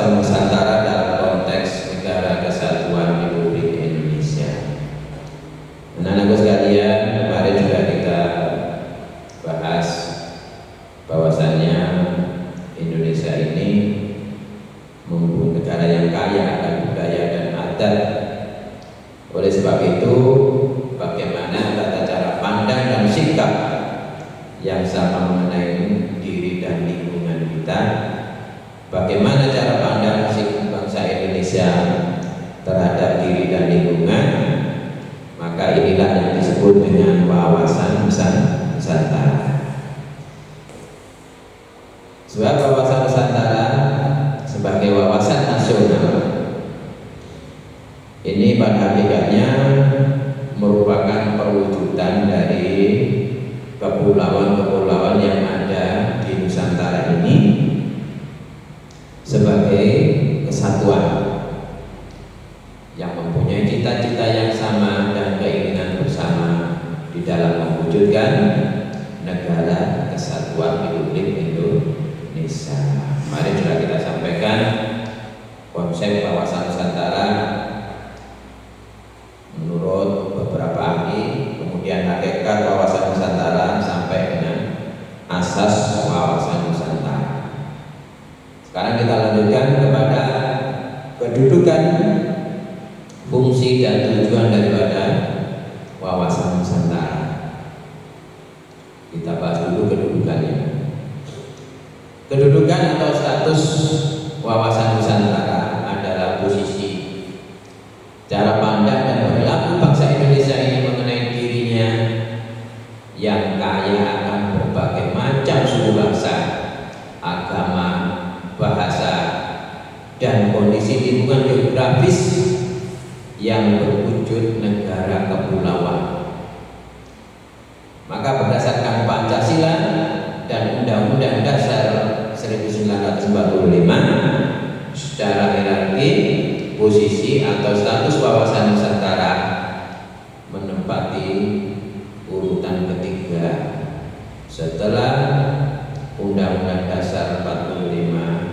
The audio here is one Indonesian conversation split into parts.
wawasan Nusantara dalam konteks negara kesatuan Republik Indonesia. Anak-anakku sekalian, kemarin juga kita bahas bahwasannya Indonesia ini mempunyai negara yang kaya akan budaya dan adat. Oleh sebab itu, bagaimana tata cara pandang dan sikap yang sama mengenai diri dan lingkungan kita, bagaimana cara pandang bangsa Indonesia terhadap diri dan lingkungan, maka inilah yang disebut dengan wawasan Nusantara. Sebab wawasan Nusantara sebagai wawasan nasional ini pada hakikatnya merupakan perwujudan dari kepulauan-kepulauan yang ada di Nusantara ini sebagai kesatuan yang mempunyai cita-cita yang sama dan keinginan bersama di dalam mewujudkan negara kesatuan Republik Indonesia. Mari sudah kita sampaikan konsep wawasan Nusantara menurut beberapa ahli, kemudian hakikat wawasan Nusantara sampai dengan asas wawasan Nusantara. Sekarang kita lanjutkan kepada kedudukan, fungsi dan tujuan daripada wawasan Nusantara. Kita bahas dulu kedudukannya. Kedudukan atau status wawasan Nusantara adalah posisi, cara pandang dan perilaku bangsa Indonesia ini mengenai dirinya yang kaya akan berbagai macam suku bangsa, agama, bahasa, dan kondisi lingkungan geografis yang berwujud negara kepulauan. Maka berdasarkan Pancasila dan Undang-Undang Dasar 1945, secara hierarki posisi atau status wawasan Nusantara menempati urutan ketiga setelah Undang-Undang Dasar 45,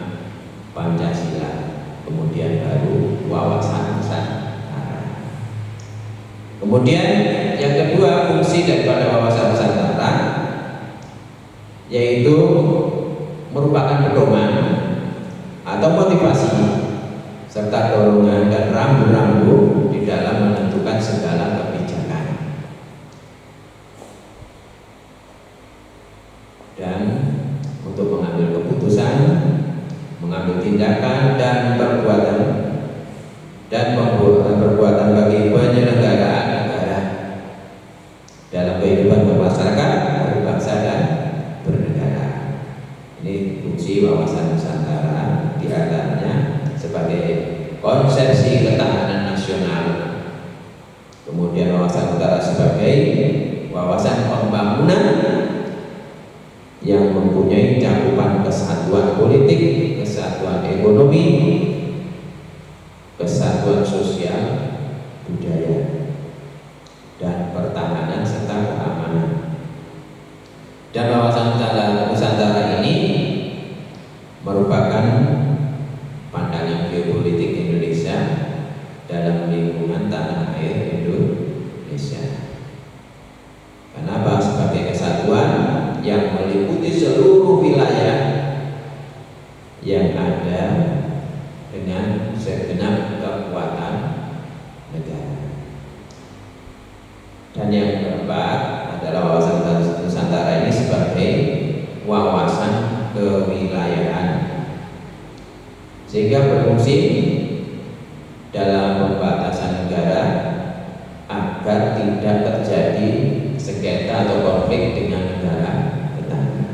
Pancasila, kemudian baru wawasan Nusantara. Kemudian yang kedua, fungsi daripada wawasan Nusantara yaitu merupakan pedoman atau motivasi serta dorongan dan rambu-rambu di dalam menentukan segala kebijakan dan untuk mengambil keputusan, mengambil tindakan dan perbuatan bagi penyelenggaraan negara dalam kehidupan bermasyarakat, berbangsa dan bernegara. Ini fungsi wawasan Nusantara, di antaranya sebagai konsepsi ketahanan nasional, kemudian wawasan Nusantara sebagai wawasan pembangunan yang mempunyai cakupan kesatuan politik, kesatuan ekonomi, kesatuan sosial, budaya, dan pertahanan serta keamanan. Dan wawasan Nusantara ini merupakan pandangan geopolitik Indonesia dalam lingkungan tanah air Indonesia. Kenapa? Sebagai kesatuan yang meliputi seluruh wilayah yang ada dengan segenap kekuatan negara. Dan yang keempat adalah wawasan Nusantara ini sebagai wawasan kewilayahan, sehingga berfungsi dalam pembatasan negara agar tidak terjadi sengketa atau konflik dengan negara tetangga.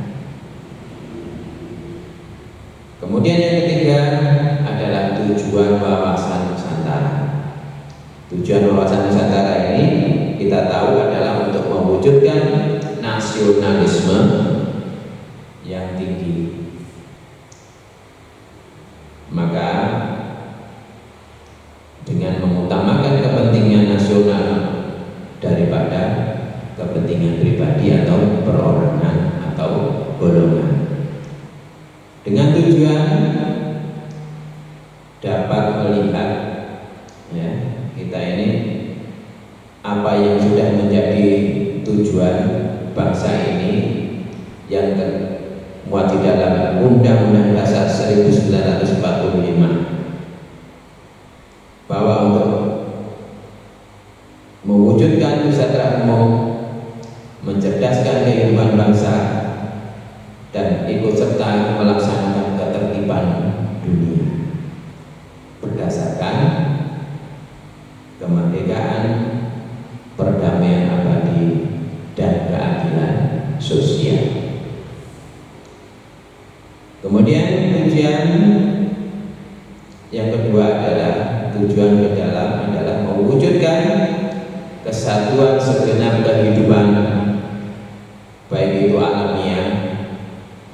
Kemudian yang ketiga adalah tujuan wawasan Nusantara. Tujuan wawasan Nusantara ini kita tahu adalah untuk mewujudkan nasionalisme yang tinggi. Maka dengan mengutamakan kepentingan nasional daripada kepentingan pribadi atau perorangan atau golongan, dengan tujuan apa yang sudah menjadi tujuan bangsa ini yang termuat di dalam Undang-Undang Dasar 1945, bahwa untuk mewujudkan kesejahteraan umum, mencerdaskan kehidupan bangsa, dan ikut serta melaksanakan ketertiban dunia berdasarkan kemerdekaan, perdamaian abadi, dan keadilan sosial. Kemudian tujuan yang kedua adalah tujuan ke dalam adalah mewujudkan kesatuan segenap kehidupan, baik itu alamiah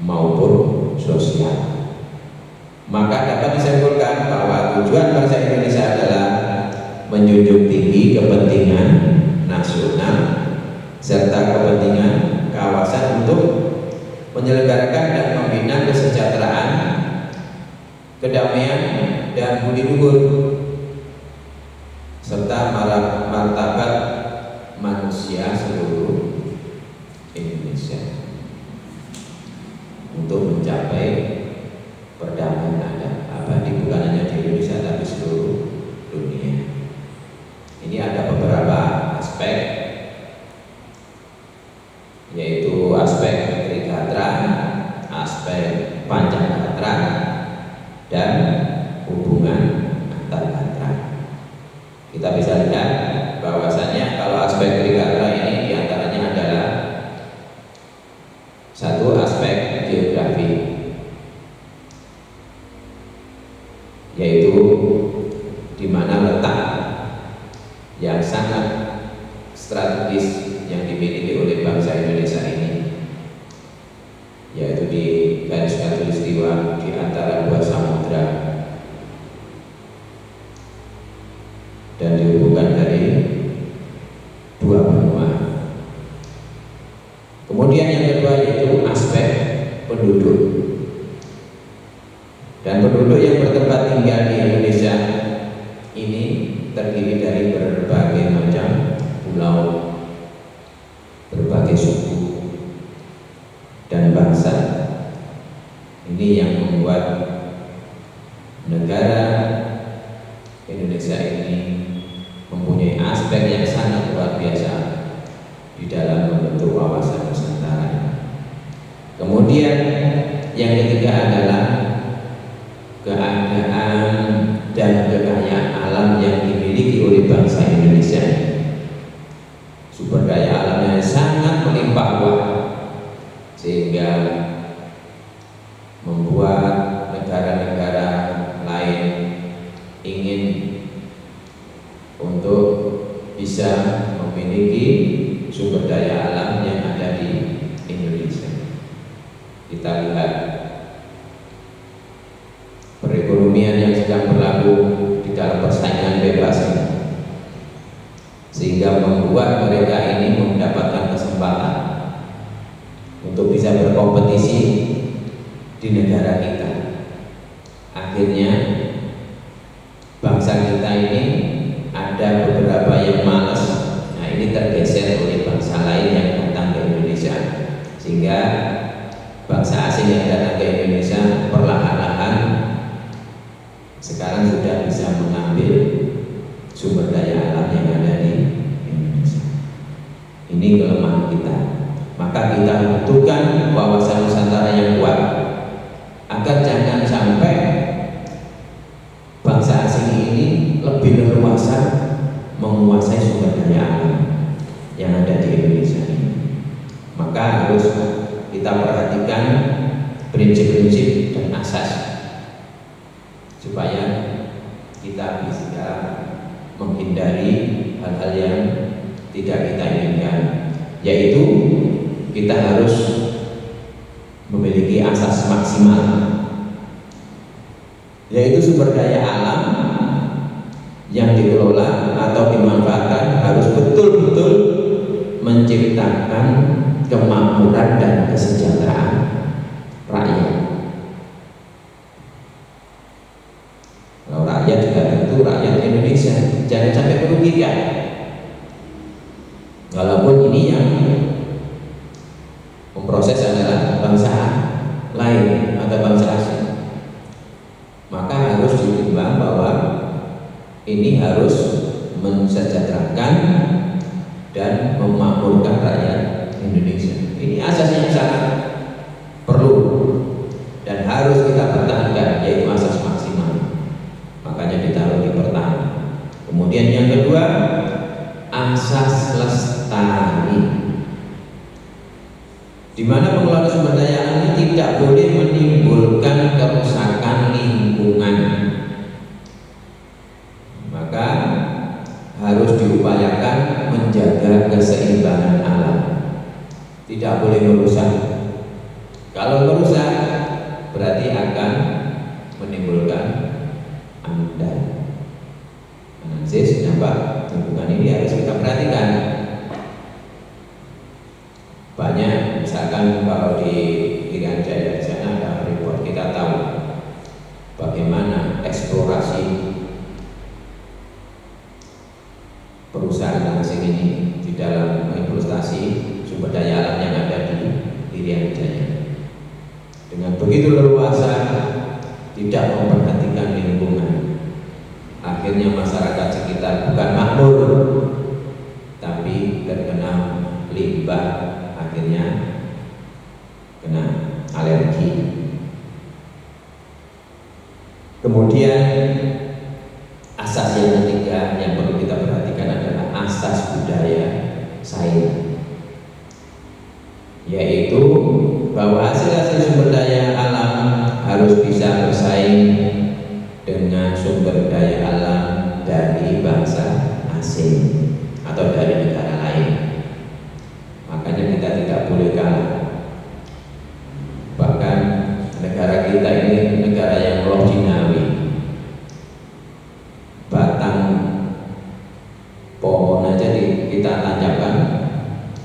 maupun sosial. Maka dapat disimpulkan bahwa tujuan bangsa Indonesia adalah menjunjung tinggi kepentingan nasional serta kepentingan kawasan untuk menyelenggarakan dan membina kesejahteraan, kedamaian, dan budi luhur serta martabat manusia seluruh Indonesia untuk mencapai perdamaian abadi, bukan hanya di Indonesia tapi seluruh dunia. Ini ada beberapa aspek, yaitu aspek Trigatra, aspek Pancagatra, dan hubungan antar gatra. Kita bisa lihat bahwasanya kalau aspek Trigatra ini diantaranya adalah satu aspek geografi, yaitu di mana letak yang sangat strategis yang dimiliki oleh bangsa Indonesia ini, yaitu di garis khatulistiwa di antara dua samudra dan dihubungkan dari dua benua. Kemudian yang kedua yaitu aspek penduduk, dan penduduk yang bertempat tinggal di Indonesia ini terdiri dari berbagai macam pulau, berbagai suku dan bangsa. Ini yang membuat negara Indonesia ini mempunyai aspek yang sangat luar biasa di dalam membentuk wawasan Nusantara. Kemudian yang ketiga adalah keadaan dan kekayaan alam yang dimiliki oleh bangsa Indonesia. Sumber daya alamnya sangat melimpah ruah, sehingga membuat negara-negara lain ingin untuk bisa memiliki sumber daya alam yang ada di Indonesia. Kita lihat perekonomian yang sedang berlaku di dalam persaingan bebas ini, sehingga membuat mereka ini mendapatkan kesempatan untuk bisa berkompetisi di negara kita. Akhirnya bangsa kita ini ada beberapa yang malas, nah ini tergeser oleh bangsa lain yang datang ke Indonesia, sehingga bangsa asing yang datang ke Indonesia perlahan-lahan sekarang sudah bisa mengambil sumber daya alam yang ada di Indonesia. Ini kelemahan kita. Maka kita butuhkan wawasan Nusantara yang kuat agar jangan sampai bangsa asing ini lebih leluasa menguasai sumber daya alam yang ada di Indonesia ini. Maka harus kita perhatikan prinsip-prinsip dan asas supaya kita bisa menghindari hal-hal yang tidak kita inginkan, yaitu kita harus memiliki asas maksimal, yaitu sumber daya alam yang dikelola atau dimanfaatkan harus betul-betul menciptakan kemakmuran dan kesejahteraan rakyat. Kalau rakyat juga tentu rakyat Indonesia, jangan sampai merugikan. Walaupun ini yang memproses adalah bangsa lain atau bangsa asing, maka harus ditimbang bahwa ini harus mensejahterakan dan memakmurkan rakyat Indonesia. Ini asas yang sangat perlu dan harus kita pertahankan, yaitu asas maksimal. Makanya ditaruh di pertahanan. Kemudian yang kedua, asas lestari, di mana pengelola sumber daya alam ini tidak boleh menimbulkan kerusakan lingkungan. Maka harus diupayakan menjaga keseimbangan alam, tidak boleh merusak. Kalau merusak berarti akan menimbulkan amdal. Analisis dampak lingkungan ini harus kita perhatikan. Banyak, misalkan kalau di Irian Jaya di sana ada report, kita tahu bagaimana eksplorasi perusahaan asing ini di dalam mengeksplorasi sumber daya alam yang ada di Irian Jaya. Dengan begitu leluasa, tidak memperhatikan lingkungan, akhirnya masyarakat sekitar bukan makmur, tapi terkena limbah, akhirnya kena alergi. Kemudian asas yang ketiga yang perlu kita perhatikan adalah asas budaya sains, yaitu bahwa hasil-hasil sumber daya alam harus bisa bersaing dengan sumber daya alam dari bangsa asing atau dari negara lain. Makanya kita tidak boleh kalah. Bahkan negara kita ini negara yang loh jinawi, batang pohon aja kita tancapkan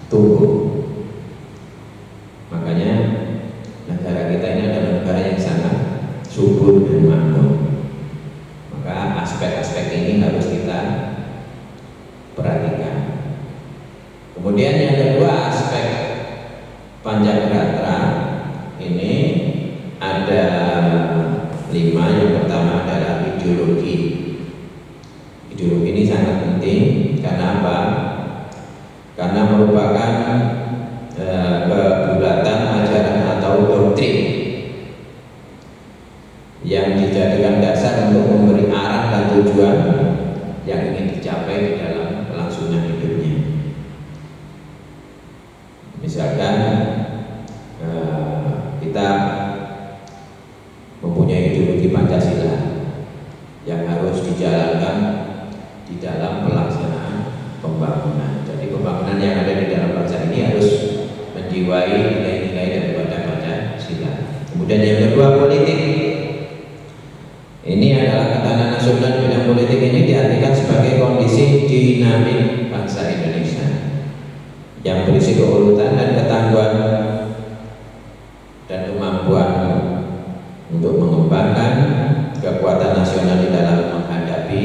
tumbuh. Makanya negara kita ini adalah negara yang sangat subur dan makmur. Maka aspek-aspek ini harus kita perhatikan. Kemudian yang kedua, aspek Pancagratra ini ada 5. Yang pertama adalah ideologi. Ideologi ini sangat penting. Karena apa? Karena merupakan kebulatan ajaran atau doktrin yang dijadikan dasar untuk memberi arah dan tujuan yang ingin dicapai di dalam kelangsungan hidupnya. Misalkan kita mempunyai ideologi Pancasila yang harus dijalankan di dalam pelaksanaan pembangunan. Jadi pembangunan yang ada di dalam bangsa ini harus menjiwai nilai-nilai daripada Pancasila. Kemudian yang kedua, politik. Ini adalah ketahanan nasional. Bidang politik ini diartikan sebagai kondisi dinamik bangsa Indonesia yang berisi keurutan dan ketangguhan dan kemampuan untuk mengembangkan kekuatan nasional di dalam menghadapi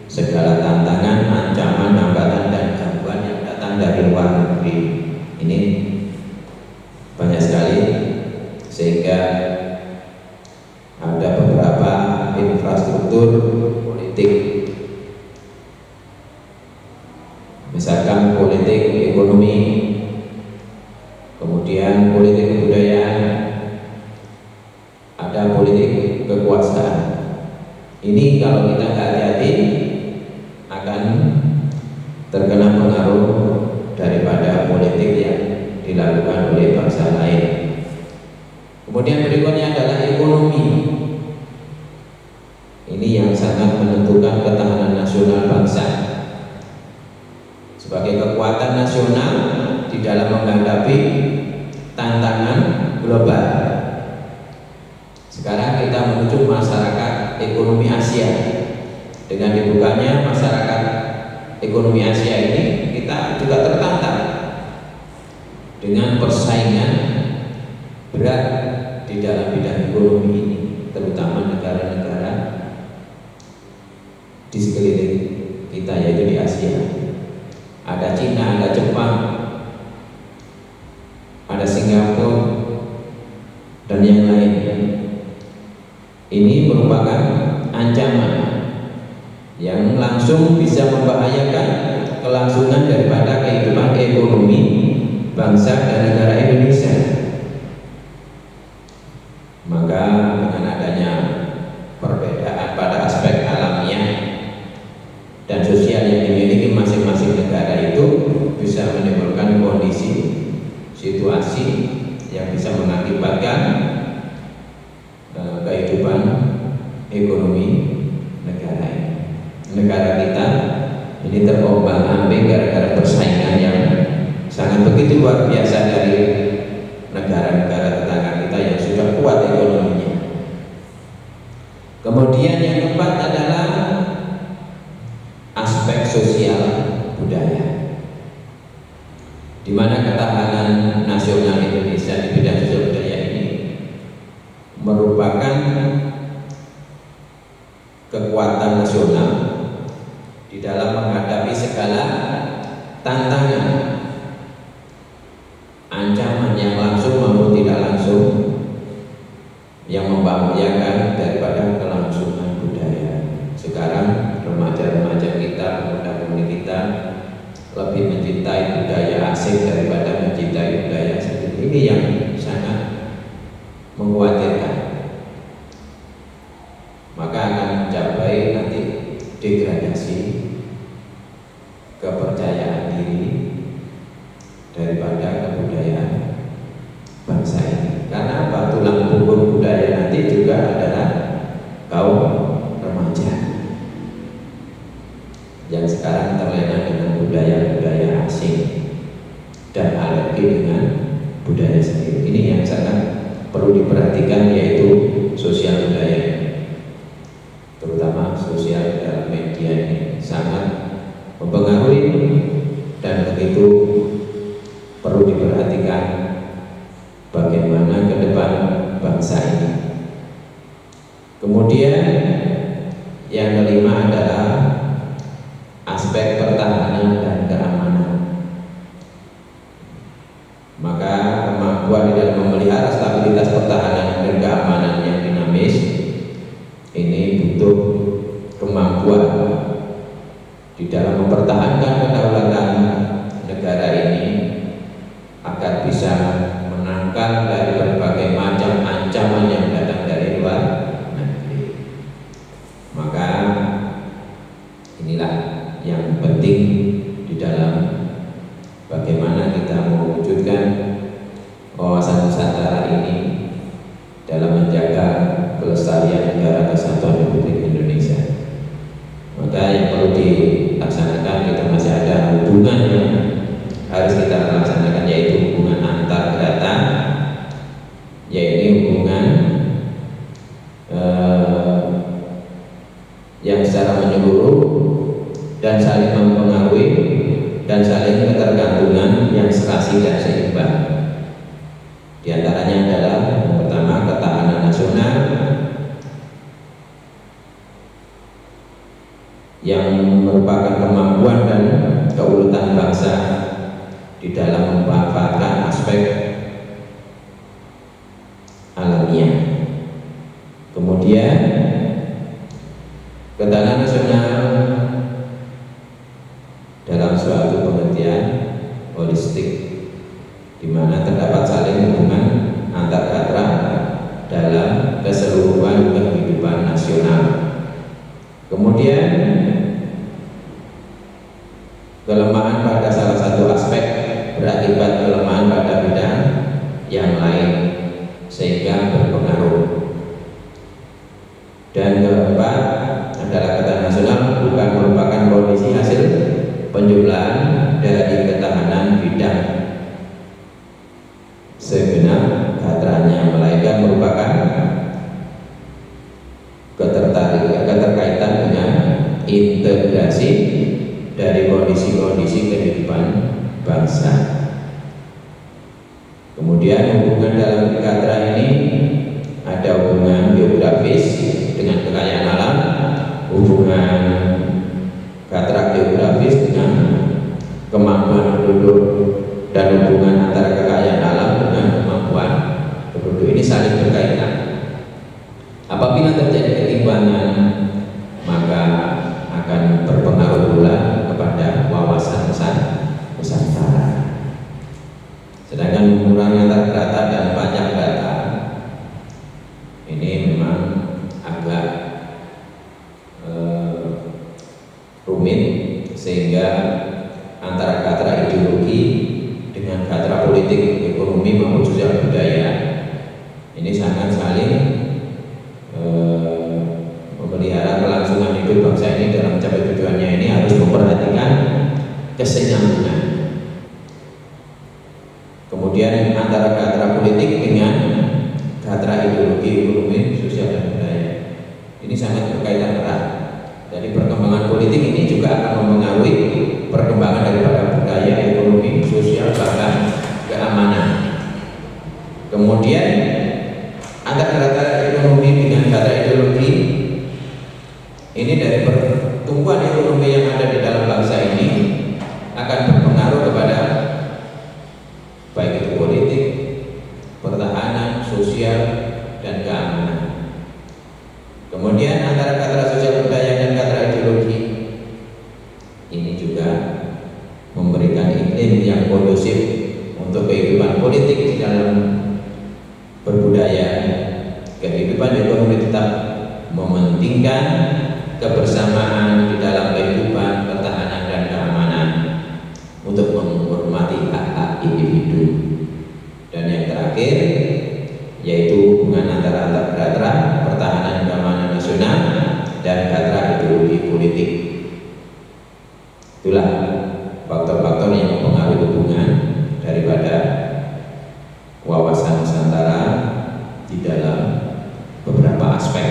segala tantangan, ancaman, hambatan dan gangguan yang datang dari luar negeri. Ini banyak sekali, sehingga ada beberapa infrastruktur politik, misalkan politik ekonomi, kemudian politik kebudayaan, ada politik kekuasaan. Ini kalau kita hati-hati akan terkena pengaruh daripada politik yang dilakukan oleh bangsa lain. Kemudian berikutnya adalah ekonomi. Ini yang sangat menentukan ketahanan nasional bangsa sebagai kekuatan nasional di dalam menghadapi tantangan global. Sekarang kita menuju masyarakat ekonomi Asia. Dengan dibukanya masyarakat ekonomi Asia ini, kita juga tertantang dengan persaingan berat di dalam bidang ekonomi ini, terutama negara-negara di sekeliling kita, yaitu di Asia. Ada Cina, ada yang lain. Ini merupakan ancaman yang langsung bisa membahayakan kelangsungan daripada kehidupan ekonomi bangsa dan negara Indonesia. Maka dengan adanya perbedaan pada aspek alamiah dan sosial yang dimiliki masing-masing negara itu bisa menimbulkan kondisi situasi yang bisa mengakibatkan kehidupan ekonomi negara kita ini terombang-ambing gara-gara persaingan yang sangat begitu luar biasa dari negara-negara tetangga kita yang sudah kuat ekonominya. Kemudian yang keempat adalah aspek sosial budaya, di mana ketahanan nasional Indonesia di bidang sosial budaya ini merupakan kekuatan nasional di dalam menghadapi segala tantangan, ancaman yang langsung maupun tidak langsung yang membahayakan daripada kelangsungan budaya. Sekarang remaja-remaja kita, pemuda-pemudi kita lebih mencintai budaya asing daripada mencintai budaya sendiri. Ini yang sangat mengkhawatirkan. Maka akan mencapai nanti degradasi kepercayaan diri daripada kebudayaan bangsa ini. Karena apa? Tulang punggung budaya nanti juga adalah kaum remaja yang sekarang terlena dengan budaya-budaya asing dan alergi dengan budaya sendiri. Ini yang sangat perlu diperhatikan, yaitu sosial budaya, terutama sosial dalam media ini sangat mempengaruhi dan begitu perlu diperhatikan bagaimana ke depan bangsa ini. Kemudian yang kelima adalah aspek pertahanan dan keamanan. Maka kemampuan di dalam memelihara stabilitas pertahanan dan keamanan yang dinamis ini butuh kemampuan di dalam mempertahankan kedaulatan negara ini agar bisa menangkal dari berbagai macam ancaman yang datang dari luar negeri. Maka inilah yang penting di dalam bagaimana kita mewujudkan wawasan Nusantara ini dalam menjaga kelestarian negara kesatuan Republik Indonesia. Maka yang perlu dilaksanakan, kita masih ada hubungan yang harus kita laksanakan, yaitu hubungan antar data, yaitu hubungan yang secara menyeluruh dan saling mempengaruhi dan saling ketergantungan yang serasi dan seimbang. Di antaranya adalah yang pertama ketahanan nasional yang merupakan kemampuan dan keuletan bangsa di dalam memanfaatkan aspek alamiah. Kemudian ketahanan nasional dalam suatu pengertian holistik, di mana terdapat saling hubungan antar katra dalam keseluruhan kehidupan nasional. Kemudian kelemahan pada salah satu aspek berakibat kelemahan pada bidang yang lain sehingga berpengaruh. Dan keempat adalah ketahanan nasional bukan merupakan kondisi hasil penjumlahan dari ketahanan bidang segenap kadranya, melainkan merupakan keterkaitan dengan integrasi dari kondisi-kondisi kehidupan bangsa. Kemudian hubungan dalam kadra ini ada hubungan geografis dengan kekayaan alam, hubungan kadra geografis dengan kemampuan penduduk, dan hubungan antara kekayaan alam dengan kemampuan penduduk. Ini saling berkaitan. kesinambungan. Kemudian antara gatra politik dengan gatra ideologi, ekonomi, sosial dan budaya ini sangat berkaitan erat. Jadi perkembangan politik ini juga akan mempengaruhi perkembangan daripada budaya, ekonomi, sosial, bahkan keamanan. Kemudian antara gatra ekonomi dengan gatra ideologi ini dari pertumbuhan ekonomi yang ada di dalam bangsa ini akan berpengaruh kepada baik itu politik, pertahanan, sosial, dan keamanan. Kemudian antara gatra sosial budaya dan gatra ideologi ini juga memberikan iklim yang kondusif untuk kehidupan politik di dalam berbudaya. Kehidupan ekonomi tetap mementingkan kebersamaan di dalam kehidupan, pertahanan dan keamanan untuk menghormati hak-hak individu. Dan yang terakhir yaitu hubungan antara gatra pertahanan keamanan nasional dan gatra ideologi politik. Itulah faktor-faktor yang mempengaruhi hubungan daripada wawasan Nusantara di dalam beberapa aspek.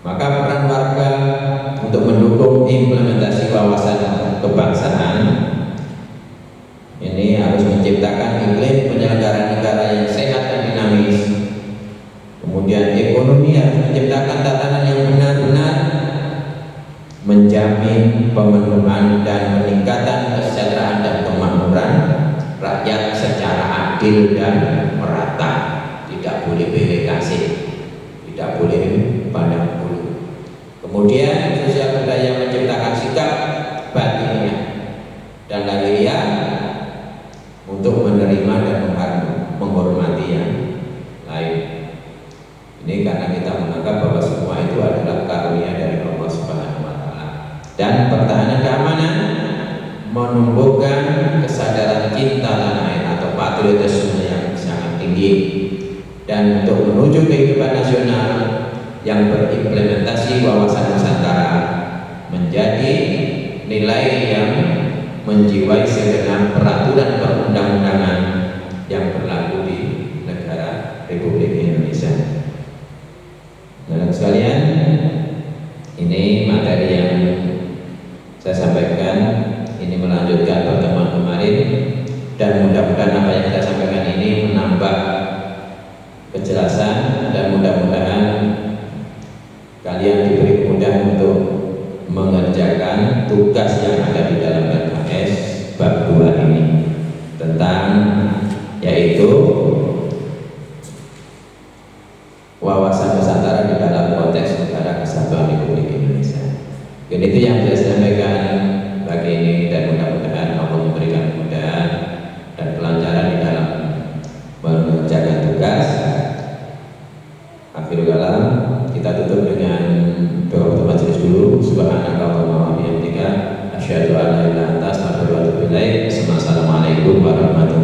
Maka peran warga untuk mendukung implementasi wawasan kebangsaan ini harus menciptakan iklim penyelenggaraan negara yang sehat dan dinamis. Kemudian ekonomi harus menciptakan tatanan yang benar-benar menjamin pemenuhan dan peningkatan kesejahteraan dan kemakmuran rakyat secara adil dan merata. Tidak boleh belik kasih, tidak boleh pandang bulu. Kemudian sosial budaya menciptakan sikap batiniah dan lahiriah untuk menerima dan menghormati yang lain. Ini karena kita menganggap bahwa semua itu adalah karunia dari Allah Subhanahu wa Ta'ala. Dan pertahanan keamanan menumbuhkan kesadaran cinta tanah air atau patriotisme yang sangat tinggi, dan untuk menuju kehidupan nasional yang berimplementasi wawasan Nusantara menjadi nilai yang menjiwai segenap peraturan perundang-undangan yang berlaku di negara Republik Indonesia. Saudara sekalian, ini materi yang saya sampaikan, ini melanjutkan pertemuan kemarin, dan mudah-mudahan apa yang kita sampaikan ini menambah kejelasan dan mudah-mudahan kalian diberi mudah untuk mengerjakan tugas yang ada di dalam LKS bab 2 ini, tentang yaitu wawasan Nusantara di dalam konteks negara kesatuan Republik Indonesia. Dan itu yang saya sampaikan pagi ini, dan mudah-mudahan Allah memberikan kemudahan dan kelancaran di dalam mengerjakan tugas. Akhirul kalam, kita tutup dengan doa untuk majelis dulu. Subhanakallahumma wa bihamdika asyhadu an la ilaha illa anta astaghfiruka wa atubu ilaik. Assalamualaikum warahmatullahi wabarakatuh.